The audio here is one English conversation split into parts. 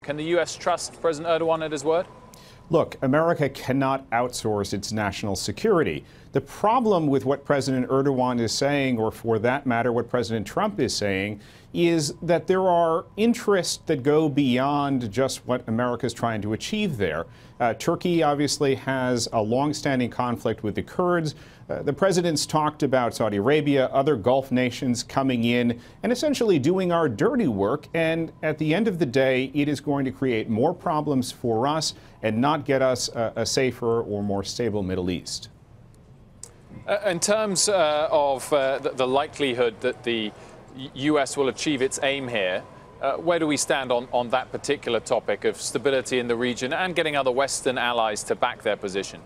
Can the U.S. trust President Erdogan at his word? Look, America cannot outsource its national security. The problem with what President Erdogan is saying, or for that matter, what President Trump is saying, is that there are interests that go beyond just what America is trying to achieve there. Turkey obviously has a long-standing conflict with the Kurds. The president's talked about Saudi Arabia, other Gulf nations coming in and essentially doing our dirty work. And at the end of the day, it is going to create more problems for us and not get us a safer or more stable Middle East. In terms of the likelihood that the U.S. will achieve its aim here, where do we stand on that particular topic of stability in the region and getting other Western allies to back their position?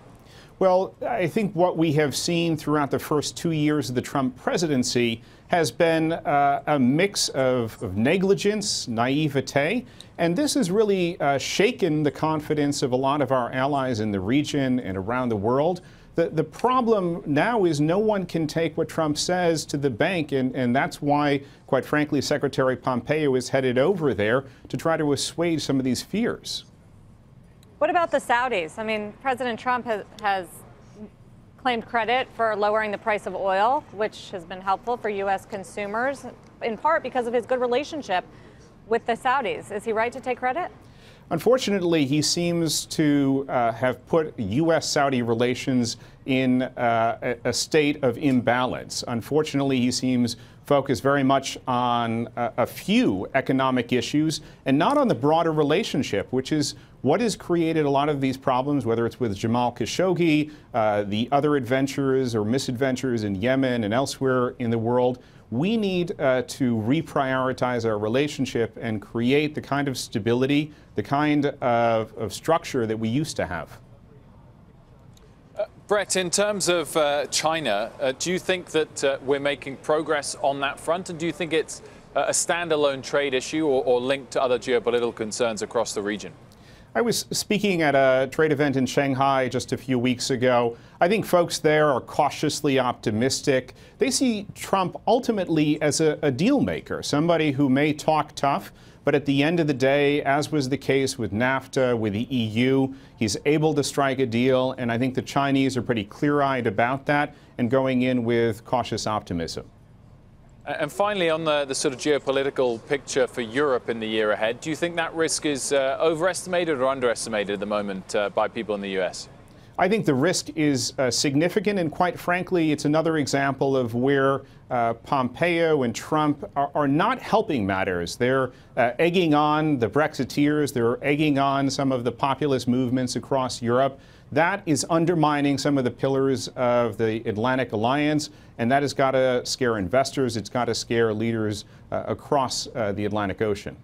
Well, I think what we have seen throughout the first 2 years of the Trump presidency has been a mix of negligence, naivete, and this has really shaken the confidence of a lot of our allies in the region and around the world. The problem now is no one can take what Trump says to the bank, and that's why, quite frankly, Secretary Pompeo is headed over there to try to assuage some of these fears. What about the Saudis? I mean, President Trump has claimed credit for lowering the price of oil, which has been helpful for U.S. consumers, in part because of his good relationship with the Saudis. Is he right to take credit? Unfortunately, he seems to have put U.S.-Saudi relations in a state of imbalance. Unfortunately, he seems focused very much on a few economic issues and not on the broader relationship, which is what has created a lot of these problems, whether it's with Jamal Khashoggi, the other adventures or misadventures in Yemen and elsewhere in the world. We need to reprioritize our relationship and create the kind of stability, the kind of structure that we used to have. Brett, in terms of China, do you think that we're making progress on that front? And do you think it's a standalone trade issue or linked to other geopolitical concerns across the region? I was speaking at a trade event in Shanghai just a few weeks ago. I think folks there are cautiously optimistic. They see Trump ultimately as a deal maker, somebody who may talk tough, but at the end of the day, as was the case with NAFTA, with the EU, he's able to strike a deal, and I think the Chinese are pretty clear-eyed about that and going in with cautious optimism. And finally, on the sort of geopolitical picture for Europe in the year ahead, do you think that risk is overestimated or underestimated at the moment by people in the U.S.? I think the risk is significant, and quite frankly, it's another example of where Pompeo and Trump are not helping matters. They're egging on the Brexiteers. They're egging on some of the populist movements across Europe. That is undermining some of the pillars of the Atlantic Alliance, and that has got to scare investors. It's got to scare leaders across the Atlantic Ocean.